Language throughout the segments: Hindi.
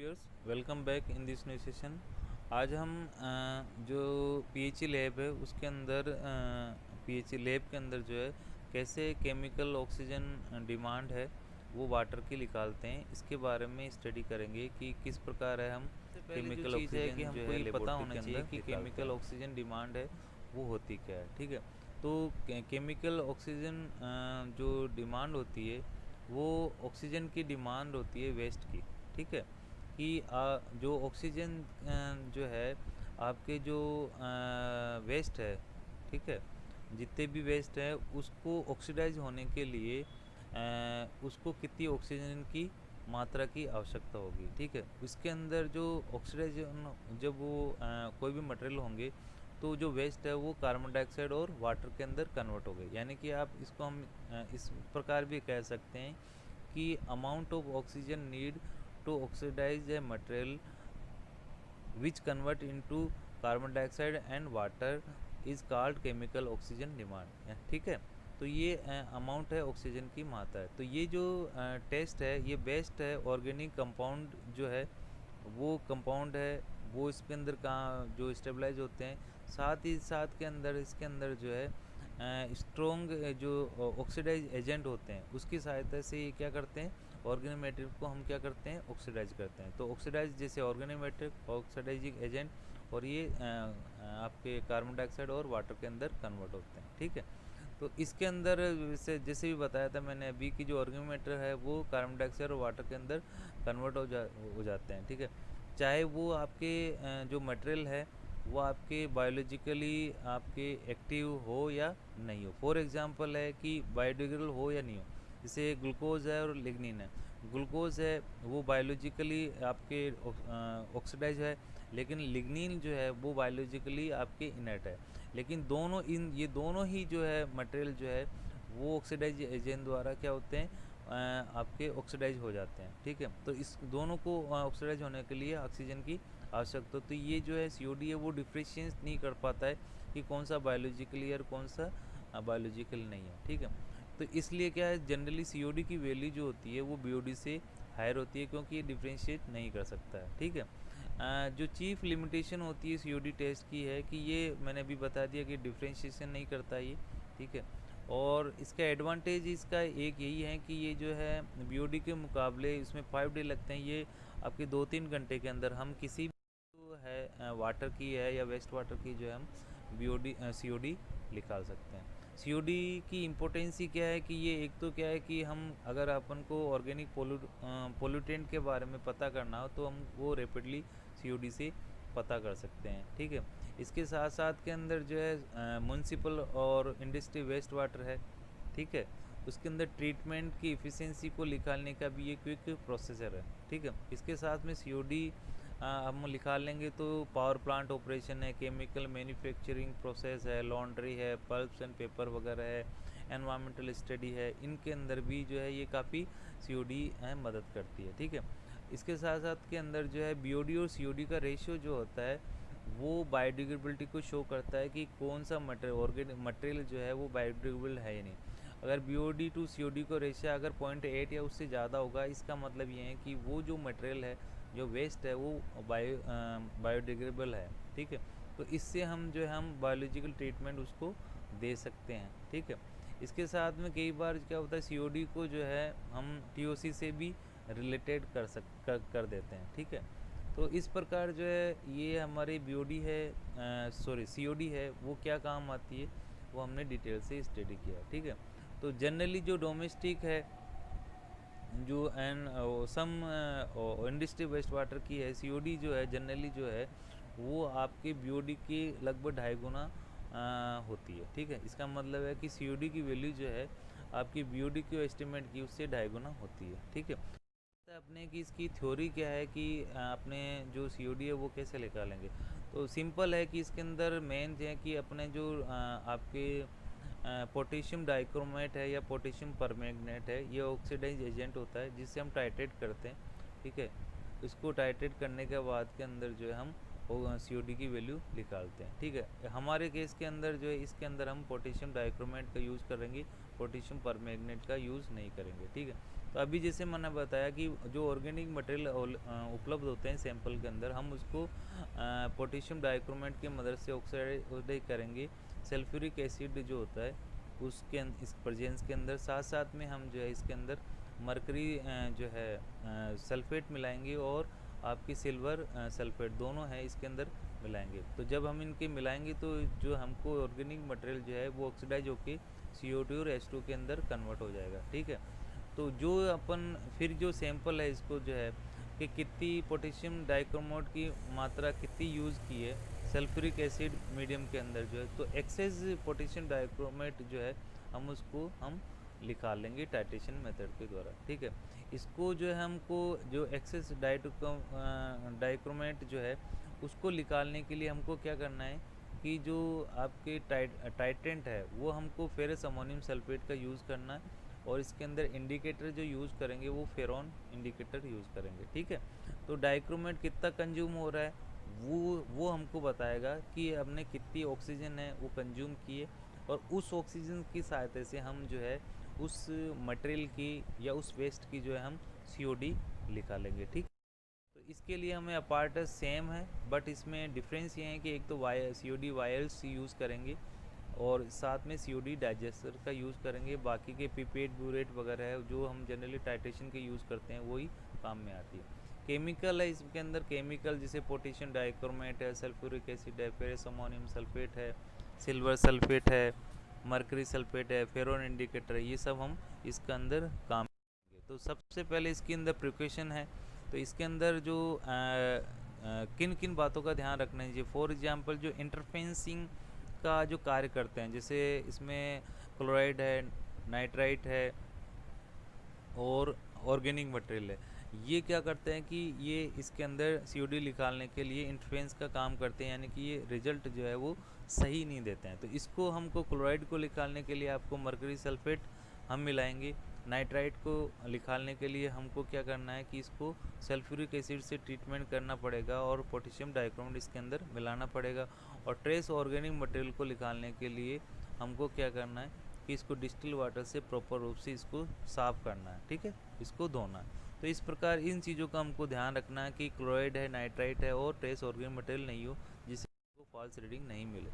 Viewers, welcome back in this new session. आज हम जो पीएचई लैब है उसके अंदर पीएचई लैब के अंदर जो है कैसे केमिकल ऑक्सीजन डिमांड है वो वाटर की निकालते हैं, इसके बारे में स्टडी करेंगे कि किस प्रकार है हम सबसे पहले जो केमिकल चीज़ है कि ऑक्सीजन जो हमको है ये पता लेबोरेटरी होना के चाहिए अंदर कि निकालते केमिकल हैं। ऑक्सीजन डिमांड है वो होती क्या है। ठीक है, तो केमिकल ऑक्सीजन जो डिमांड होती है वो ऑक्सीजन की डिमांड होती है वेस्ट की। ठीक है, कि जो ऑक्सीजन जो है आपके जो वेस्ट है, ठीक है, जितने भी वेस्ट है उसको ऑक्सीडाइज होने के लिए उसको कितनी ऑक्सीजन की मात्रा की आवश्यकता होगी। ठीक है, इसके अंदर जो ऑक्सीडाइजन जब वो कोई भी मटेरियल होंगे तो जो वेस्ट है वो कार्बन डाइऑक्साइड और वाटर के अंदर कन्वर्ट हो गए, यानी कि आप इसको हम इस प्रकार भी कह सकते हैं कि amount of oxygen need to oxidise a material which convert into carbon dioxide and water is called chemical oxygen demand. ठीक है, तो ये अमाउंट है ऑक्सीजन की मात्रा है। तो ये जो टेस्ट है ये बेस्ट है ऑर्गेनिक कंपाउंड जो है वो कंपाउंड है वो इसके अंदर कहाँ जो स्टेबलाइज होते हैं, साथ ही साथ के अंदर इसके अंदर जो है स्ट्रॉन्ग जो ऑक्सीडाइज एजेंट होते हैं उसकी सहायता से ये क्या करते हैं, ऑर्गेनिक मैटर को हम क्या करते हैं, ऑक्सीडाइज करते हैं। तो ऑक्सीडाइज जैसे ऑर्गेनिक मैटर ऑक्सीडाइजिंग एजेंट, और ये आपके कार्बन डाइऑक्साइड और वाटर के अंदर कन्वर्ट होते हैं। ठीक है, तो इसके अंदर जैसे भी बताया था मैंने अभी कि जो ऑर्गेनिक मैटर है वो कार्बन डाइऑक्साइड और वाटर के अंदर कन्वर्ट हो जाते हैं। ठीक है, चाहे वो आपके जो मटेरियल है वो आपके बायोलॉजिकली आपके एक्टिव हो या नहीं हो। फॉर एग्जांपल है कि बायोडिग्रेडेबल हो या नहीं हो, जैसे ग्लूकोज है और लिग्निन है। ग्लूकोज है वो बायोलॉजिकली आपके ऑक्सीडाइज है, लेकिन लिग्निन जो है वो बायोलॉजिकली आपके इनर्ट है। लेकिन ये दोनों ही जो है मटेरियल जो है वो ऑक्सीडाइज एजेंट द्वारा क्या होते हैं, आपके ऑक्सीडाइज हो जाते हैं। ठीक है, तो इस दोनों को ऑक्सीडाइज होने के लिए ऑक्सीजन की आवश्यकता। तो ये जो है सीओडी है वो डिफ्रेंशिएट नहीं कर पाता है कि कौन सा बायोलॉजिकली और कौन सा बायोलॉजिकल नहीं है। ठीक है, तो इसलिए क्या है, जनरली सीओडी की वैल्यू जो होती है वो बीओडी से हायर होती है क्योंकि ये डिफ्रेंशिएट नहीं कर सकता है। ठीक है, जो चीफ लिमिटेशन होती है सीओडी टेस्ट की है कि ये मैंने अभी बता दिया कि डिफ्रेंशिएशन नहीं करता ये। ठीक है, और इसका एडवांटेज इसका एक यही है कि ये जो है बीओडी के मुकाबले इसमें 5 डे लगते हैं, ये आपके 2-3 घंटे के अंदर हम किसी भी जो है वाटर की है या वेस्ट वाटर की जो है हम बीओडी सीओडी निकाल सकते हैं। सीओडी की इम्पोर्टेंस ही क्या है कि ये एक तो क्या है कि हम अगर अपन को ऑर्गेनिक पोल्यूटेंट के बारे में पता करना हो तो हम वो रेपिडली सीओडी से पता कर सकते हैं। ठीक है, इसके साथ साथ के अंदर जो है म्यूनसिपल और इंडस्ट्री वेस्ट वाटर है। ठीक है, उसके अंदर ट्रीटमेंट की इफ़िशियंसी को निकालने का भी ये क्विक प्रोसेसर है। ठीक है, इसके साथ में सीओडी हम निकाल लेंगे तो पावर प्लांट ऑपरेशन है, केमिकल मैन्युफैक्चरिंग प्रोसेस है, लॉन्ड्री है, पल्प्स एंड पेपर वगैरह है, एनवायरमेंटल स्टडी है, इनके अंदर भी जो है ये काफ़ी सीओडी मदद करती है। ठीक है, इसके साथ साथ के अंदर जो है बीओडी और सीओडी का रेशियो जो होता है वो बायोडिग्रेडेबिलिटी को शो करता है कि कौन सा मटेरियल ऑर्गेनिक मटेरियल जो है वो बायोडिग्रेडेबल है या नहीं। अगर बीओडी टू सीओडी का रेशियो अगर 0.8 या उससे ज़्यादा होगा, इसका मतलब ये है कि वो जो मटेरियल है जो वेस्ट है वो बायोडिग्रेडेबल है। ठीक है, तो इससे हम जो है हम बायोलॉजिकल ट्रीटमेंट उसको दे सकते हैं। ठीक है, इसके साथ में कई बार क्या होता है सीओडी को जो है हम टीओसी से भी रिलेटेड कर देते हैं। ठीक है, तो इस प्रकार जो है ये हमारी बीओडी है, सॉरी सीओडी है, वो क्या काम आती है वो हमने डिटेल से स्टडी किया। ठीक है, तो जनरली जो डोमेस्टिक है जो and some industry waste water की है, सीओडी जो है जनरली जो है वो आपके बीओडी के लगभग 2.5 गुना होती है। ठीक है, इसका मतलब है कि सीओडी की वैल्यू जो है आपकी बीओडी की एस्टिमेट की उससे 2.5 गुना होती है। ठीक है, अपने की इसकी थ्योरी क्या है कि अपने जो सीओडी है वो कैसे निकालेंगे। तो सिंपल है कि इसके अंदर मेन है कि अपने जो आपके पोटेशियम डाइक्रोमेट है या पोटेशियम परमैंगनेट है, ये ऑक्सीडाइज एजेंट होता है जिससे हम टाइट्रेट करते हैं। ठीक है, इसको टाइट्रेट करने के बाद के अंदर जो है हम सीओडी की वैल्यू निकालते हैं। ठीक है, हमारे केस के अंदर जो है इसके अंदर हम पोटेशियम डाइक्रोमेट का यूज़ करेंगे, पोटेशियम परमैंगनेट का यूज़ नहीं करेंगे। ठीक है, तो अभी जैसे मैंने बताया कि जो ऑर्गेनिक मटेरियल उपलब्ध होते हैं सैंपल के अंदर, हम उसको पोटेशियम डाइक्रोमेट की मदद से ऑक्साइड करेंगे सल्फ्यूरिक एसिड जो होता है उसके इस प्रेजेंस के अंदर। साथ साथ में हम जो है इसके अंदर मरकरी जो है सल्फेट मिलाएंगे और आपकी सिल्वर सल्फेट दोनों है इसके अंदर मिलाएंगे। तो जब हम इनके मिलाएंगे तो जो हमको ऑर्गेनिक मटेरियल जो है वो ऑक्सीडाइज होकर CO2 और H2 के अंदर कन्वर्ट हो जाएगा, ठीक है। तो जो अपन फिर जो सैंपल है इसको जो है कि कितनी पोटेशियम डाइक्रोमेट की मात्रा कितनी यूज़ की है सल्फ्यूरिक एसिड मीडियम के अंदर जो है, तो एक्सेस पोटेशियम डाइक्रोमेट जो है हम उसको हम निकाल लेंगे टाइट्रेशन मेथड के द्वारा, ठीक है। इसको जो है हमको जो एक्सेस डाइक्रोमेट जो है उसको निकालने के लिए हमको क्या करना है कि जो आपके टाइटेंट है वो हमको फेरस अमोनियम सल्फेट का यूज़ करना है, और इसके अंदर इंडिकेटर जो यूज़ करेंगे वो फेरॉन इंडिकेटर यूज़ करेंगे, ठीक है। तो डाइक्रोमेट कितना कंज्यूम हो रहा है वो हमको बताएगा कि हमने कितनी ऑक्सीजन है वो कंज्यूम की है, और उस ऑक्सीजन की सहायता से हम जो है उस मटेरियल की या उस वेस्ट की जो है हम COD निकालेंगे, ठीक। तो इसके लिए हमें अपार्टस सेम है, बट इसमें डिफरेंस ये है कि एक तो COD वायर्स यूज़ करेंगे और साथ में COD डाइजेस्टर का यूज़ करेंगे। बाकी के पिपेट ब्यूरेट वगैरह है जो हम जनरली टाइट्रेशन के यूज़ करते हैं वही काम में आती है। केमिकल है इसके अंदर, केमिकल जैसे पोटेशियम डाइक्रोमेट है, सल्फ्यूरिक एसिड है, फेरस अमोनियम सल्फेट है, सिल्वर सल्फेट है, मर्करी सल्फेट है, फेरोन इंडिकेटर है, ये सब हम इसके अंदर काम करेंगे। तो सबसे पहले इसके अंदर प्रिकॉशन है, तो इसके अंदर जो किन किन बातों का ध्यान रखना चाहिए। फॉर एग्जांपल जो इंटरफेंसिंग का जो कार्य करते हैं, जैसे इसमें क्लोराइड है, नाइट्राइट है और ऑर्गेनिक मटेरियल है, ये क्या करते हैं कि ये इसके अंदर COD निकालने के लिए इंटरफेरेंस का काम करते हैं, यानी कि ये रिजल्ट जो है वो सही नहीं देते हैं। तो इसको हमको क्लोराइड को निकालने के लिए आपको मर्करी सल्फेट हम मिलाएंगे, नाइट्राइट को निकालने के लिए हमको क्या करना है कि इसको सल्फ्यूरिक एसिड से ट्रीटमेंट करना पड़ेगा और पोटेशियम डाइक्रोमेट इसके अंदर मिलाना पड़ेगा, और ट्रेस ऑर्गेनिक मटेरियल को निकालने के लिए हमको क्या करना है कि इसको डिस्टिल वाटर से प्रॉपर रूप से इसको साफ़ करना है, ठीक है, इसको धोना है। तो इस प्रकार इन चीज़ों का हमको ध्यान रखना है कि क्लोराइड है, नाइट्राइट है और ट्रेस ऑर्गेनिक मटेरियल नहीं हो जिससे हमको फॉल्स रीडिंग नहीं मिले।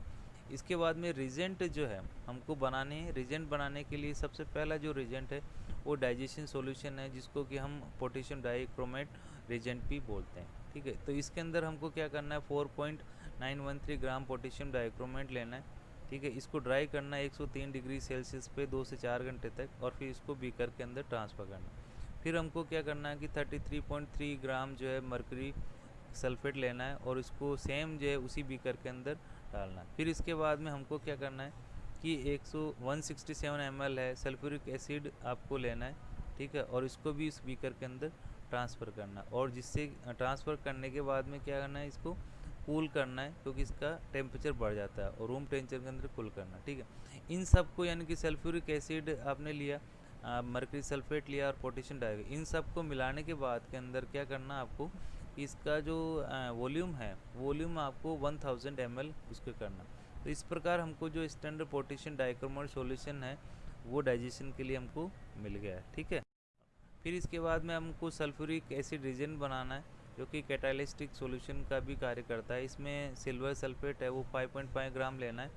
इसके बाद में रिजेंट जो है हमको बनाने हैं। रिजेंट बनाने के लिए सबसे पहला जो रिजेंट है वो डाइजेशन सॉल्यूशन है, जिसको कि हम पोटेशियम डाइक्रोमेट रिजेंट भी बोलते हैं, ठीक है। तो इसके अंदर हमको क्या करना है 4.913 ग्राम पोटेशियम डाइक्रोमेट लेना है, ठीक है। इसको ड्राई करना है 103 डिग्री सेल्सियस पे 2 से 4 घंटे तक, और फिर इसको बीकर के अंदर ट्रांसफ़र करना है। फिर हमको क्या करना है कि 33.3 ग्राम जो है मर्करी सल्फेट लेना है और इसको सेम जो है उसी बीकर के अंदर डालना है। फिर इसके बाद में हमको क्या करना है कि 167 ml है सल्फ्यूरिक एसिड आपको लेना है, ठीक है, और इसको भी इस बीकर के अंदर ट्रांसफ़र करना है, और जिससे ट्रांसफ़र करने के बाद में क्या करना है इसको कूल करना है, क्योंकि इसका टेम्परेचर बढ़ जाता है, और रूम टेम्परेचर के अंदर कूल करना, ठीक है। इन सब को यानी कि सल्फ्यूरिक एसिड आपने लिया, मर्करी सल्फेट लिया और पोटेशियम डाइऑक्साइड, इन सब को मिलाने के बाद के अंदर क्या करना आपको, इसका जो वॉल्यूम है वॉल्यूम आपको 1000 ml उसके करना। तो इस प्रकार हमको जो स्टैंडर्ड पोटेशियम डाइक्रोमेट सॉल्यूशन है वो डाइजेशन के लिए हमको मिल गया है, ठीक है। फिर इसके बाद में हमको सल्फ्यूरिक एसिड रिजेंट बनाना है, जो कि कैटालिस्टिक सॉल्यूशन का भी कार्य करता है। इसमें सिल्वर सल्फेट है वो 5.5 ग्राम लेना है,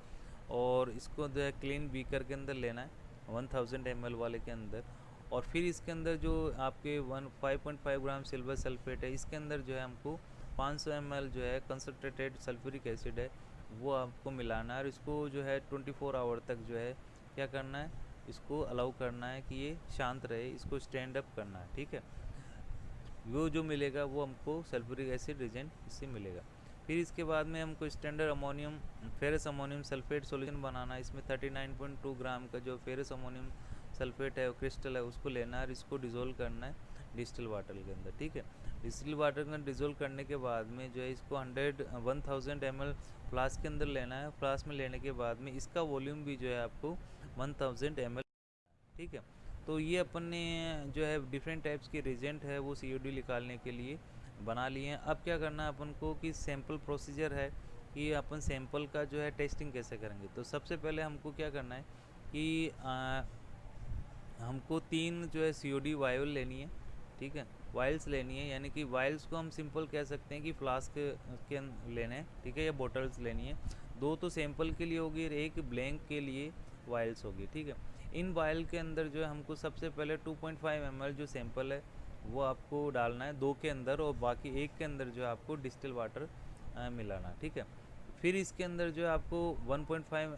और इसको जो है क्लीन बीकर के अंदर लेना है 1000 ml वाले के अंदर, और फिर इसके अंदर जो आपके 5.5 ग्राम सिल्वर सल्फेट है इसके अंदर जो है हमको 500 ml जो है कंसनट्रेटेड सल्फ्यूरिक एसिड है वो आपको मिलाना है, और इसको जो है 24 आवर तक जो है क्या करना है, इसको अलाउ करना है कि ये शांत रहे, इसको स्टैंड अप करना है, ठीक है। वो जो मिलेगा वो हमको सल्फ्यूरिक एसिड रिजेंट इससे मिलेगा। फिर इसके बाद में हमको standard ammonium ferrous ammonium sulphate solution बनाना है। इसमें 39.2 ग्राम का जो फेरस अमोनियम सल्फेट है क्रिस्टल है उसको लेना है, और इसको डिज़ोल्व करना है डिस्टिल वाटर के अंदर, ठीक है। डिस्टिल वाटर के अंदर डिज़ोल्व करने के बाद में जो है इसको 1000 ml फ्लास्क के अंदर लेना है। फ्लास्क में लेने के बाद में इसका वॉल्यूम भी जो है आपको 1000 ml, ठीक है। तो ये अपन ने जो है डिफरेंट टाइप्स के रिजेंट है वो COD निकालने के लिए बना लिए हैं। अब क्या करना है अपन को कि सैंपल प्रोसीजर है कि अपन सैंपल का जो है टेस्टिंग कैसे करेंगे। तो सबसे पहले हमको क्या करना है कि हमको 3 जो है सीओडी वायल लेनी है, ठीक है, वायल्स लेनी है, यानी कि वायल्स को हम सिंपल कह सकते हैं कि फ्लास्क के लेने हैं, ठीक है, या बोटल्स लेनी है। 2 तो सैंपल के लिए होगी और 1 ब्लैंक के लिए वायल्स होगी, ठीक है। इन वायल के अंदर जो है हमको सबसे पहले 2.5 ml जो सैंपल है वो आपको डालना है 2 के अंदर, और बाकी 1 के अंदर जो है आपको डिस्टिल वाटर मिलाना, ठीक है। फिर इसके अंदर जो है आपको 1.5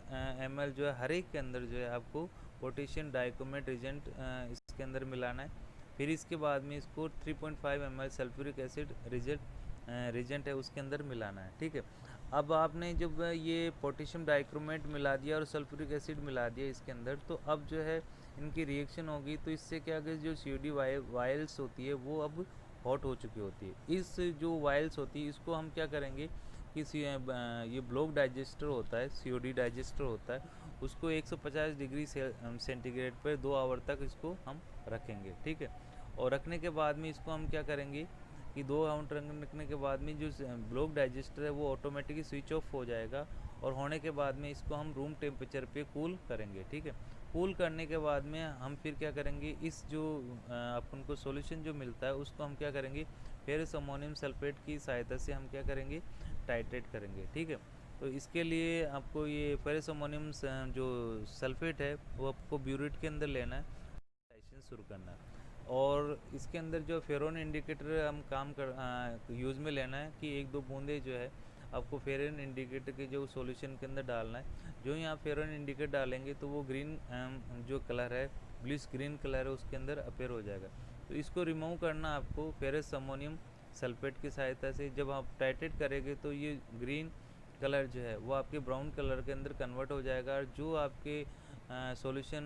ml जो है हर एक के अंदर जो है आपको पोटेशियम डाइक्रोमेट एजेंट इसके अंदर मिलाना है। फिर इसके बाद में इसको 3.5 ml सल्फ्यूरिक एसिड रिजेंट है उसके अंदर मिलाना है, ठीक है। अब आपने जब ये पोटेशियम डाइक्रोमेट मिला दिया और सल्फ्यूरिक एसिड मिला दिया इसके अंदर, तो अब जो है इनकी रिएक्शन होगी, तो इससे क्या कि जो सीओडी वायल्स होती है वो अब हॉट हो चुकी होती है। इस जो वायल्स होती है इसको हम क्या करेंगे कि ये ब्लॉक डाइजेस्टर होता है, सीओडी डाइजेस्टर होता है, उसको 150 डिग्री सेंटीग्रेड पर 2 आवर तक इसको हम रखेंगे, ठीक है। और रखने के बाद में इसको हम क्या करेंगे कि 2 आवर रखने के बाद में जो ब्लॉक डाइजेस्टर है वो ऑटोमेटिकली स्विच ऑफ हो जाएगा, और होने के बाद में इसको हम रूम टेम्परेचर पे कूल करेंगे, ठीक है। कूल करने के बाद में हम फिर क्या करेंगे, इस जो अपन को सॉल्यूशन जो मिलता है उसको हम क्या करेंगे, फेरस अमोनियम सल्फेट की सहायता से हम क्या करेंगे, टाइट्रेट करेंगे, ठीक है। तो इसके लिए आपको ये फेरस अमोनियम जो सल्फेट है वो आपको ब्यूरेट के अंदर लेना है, टाइट्रेशन शुरू करना है। और इसके अंदर जो फेरोन इंडिकेटर हम काम कर यूज़ में लेना है कि 1-2 बूंदे जो है आपको फेरन इंडिकेटर के जो सॉल्यूशन के अंदर डालना है। जो ही आप फेरन इंडिकेटर डालेंगे तो वो ग्रीन जो कलर है, ब्लूइश ग्रीन कलर है, उसके अंदर अपेयर हो जाएगा। तो इसको रिमूव करना आपको फेरस अमोनियम सल्फेट की सहायता से। जब आप टाइट्रेट करेंगे तो ये ग्रीन कलर जो है वो आपके ब्राउन कलर के अंदर कन्वर्ट हो जाएगा, और जो आपके सॉल्यूशन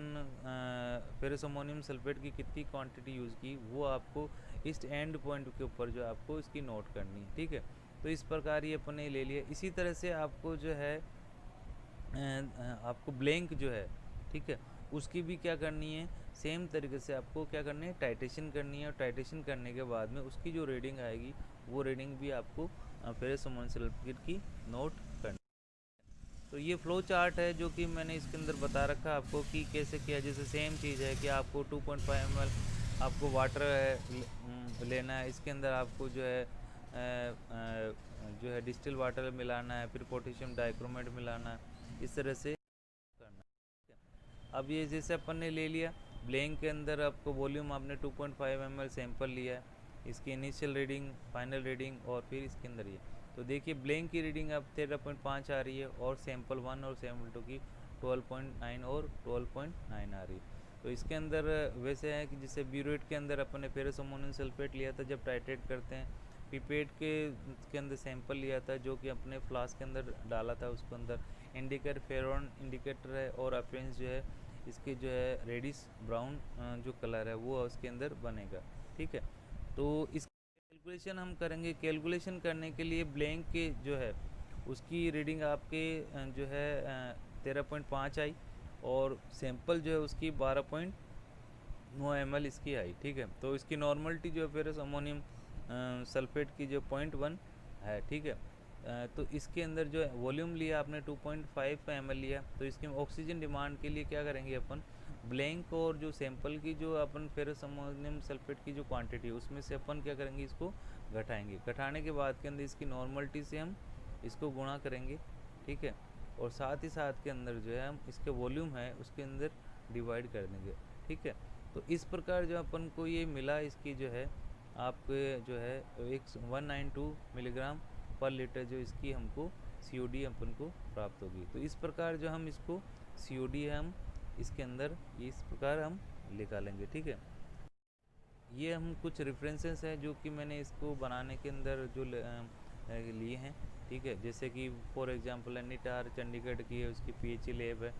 फेरस अमोनियम सल्फेट की कितनी क्वांटिटी यूज़ की वो आपको इस एंड पॉइंट के ऊपर जो आपको इसकी नोट करनी है, ठीक है। तो इस प्रकार ये अपने ले लिया। इसी तरह से आपको जो है आपको ब्लैंक जो है, ठीक है, उसकी भी क्या करनी है, सेम तरीके से आपको क्या करनी है, टाइट्रेशन करनी है। और टाइट्रेशन करने के बाद में उसकी जो रीडिंग आएगी वो रीडिंग भी आपको फेरस अमोनियम सल्फेट की नोट करनी। तो ये फ्लो चार्ट है जो कि मैंने इसके अंदर बता रखा आपको कि कैसे किया। जैसे सेम चीज़ है कि आपको 2.5 ml आपको वाटर है लेना है, इसके अंदर आपको जो है जो है डिस्टिल वाटर मिलाना है, फिर पोटेशियम डाइक्रोमेट मिलाना है, इस तरह से करना है, ठीक है। अब ये जैसे अपन ने ले लिया ब्लैंक के अंदर, आपको वॉल्यूम आपने 2.5 ml सैंपल लिया है, इसकी इनिशियल रीडिंग, फाइनल रीडिंग, और फिर इसके अंदर ये। तो देखिए ब्लैंक की रीडिंग अब 13.5 आ रही है, और सैंपल 1 और सैंपल 2 की 12.9 और 12.9 आ रही है। तो इसके अंदर वैसे है कि जैसे ब्यूरेट के अंदर अपन ने फेरस अमोनियम सल्फेट लिया था जब टाइट्रेट करते हैं, पिपेट के अंदर सैंपल लिया था जो कि अपने फ्लास्क के अंदर डाला था, उसके अंदर इंडिकेटर फेरोन इंडिकेटर है, और अपेरेंस जो है इसके जो है रेडिश ब्राउन जो कलर है वो उसके अंदर बनेगा, ठीक है। तो इस कैलकुलेशन हम करेंगे। कैलकुलेशन करने के लिए ब्लैंक के जो है उसकी रीडिंग आपके जो है 13.5 आई, और सैंपल जो है उसकी 12.9 ml इसकी आई, ठीक है। तो इसकी नॉर्मलिटी जो है फेरस अमोनियम सल्फेट की जो 0.1 है, ठीक है। तो इसके अंदर जो है वॉल्यूम लिया आपने 2.5 ml लिया, तो इसकी ऑक्सीजन डिमांड के लिए क्या करेंगे अपन, ब्लैंक और जो सैंपल की जो अपन फेरस अमोनियम सल्फेट की जो क्वांटिटी है उसमें से अपन क्या करेंगे, इसको घटाएंगे। घटाने के बाद के अंदर इसकी नॉर्मलिटी से हम इसको गुणा करेंगे, ठीक है। और साथ ही साथ के अंदर जो है हम इसके वॉल्यूम है उसके अंदर डिवाइड कर देंगे, ठीक है। तो इस प्रकार जो अपन को ये मिला, इसकी जो है आपके जो है 192 मिलीग्राम पर लीटर जो इसकी हमको सीओडी अपन को प्राप्त होगी। तो इस प्रकार जो हम इसको सीओडी हम इसके अंदर इस प्रकार हम निकालेंगे, ठीक है। ये हम कुछ रेफरेंसेस हैं जो कि मैंने इसको बनाने के अंदर जो लिए हैं, ठीक है। जैसे कि फॉर एग्जांपल एनिटार चंडीगढ़ की है, उसकी पीएचई लैब है,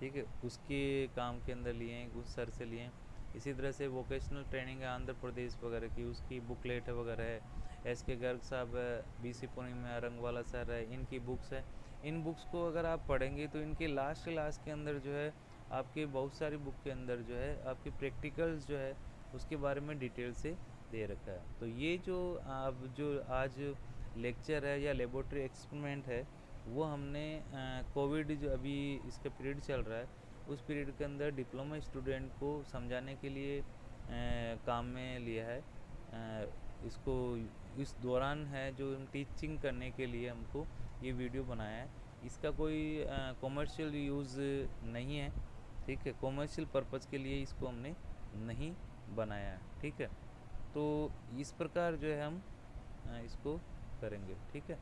ठीक है, उसके काम के अंदर लिए हैं, उस सर से लिए हैं। इसी तरह से वोकेशनल ट्रेनिंग है आंध्र प्रदेश वगैरह की, उसकी बुकलेट है वगैरह है। एस के गर्ग साहब है, बीसी पूर्णिमा रंगवाला सर है, इनकी बुक्स है। इन बुक्स को अगर आप पढ़ेंगे तो इनके लास्ट के अंदर जो है आपके बहुत सारी बुक के अंदर जो है आपके प्रैक्टिकल्स जो है उसके बारे में डिटेल से दे रखा है। तो ये जो आप जो आज लेक्चर है या लेबोरेटरी एक्सपेरिमेंट है वो हमने कोविड जो अभी इसका पीरियड चल रहा है उस पीरियड के अंदर डिप्लोमा स्टूडेंट को समझाने के लिए काम में लिया है। इसको इस दौरान है जो हम टीचिंग करने के लिए हमको ये वीडियो बनाया है। इसका कोई कॉमर्शियल यूज़ नहीं है, ठीक है, कॉमर्शियल पर्पज़ के लिए इसको हमने नहीं बनाया है, ठीक है। तो इस प्रकार जो है हम इसको करेंगे, ठीक है।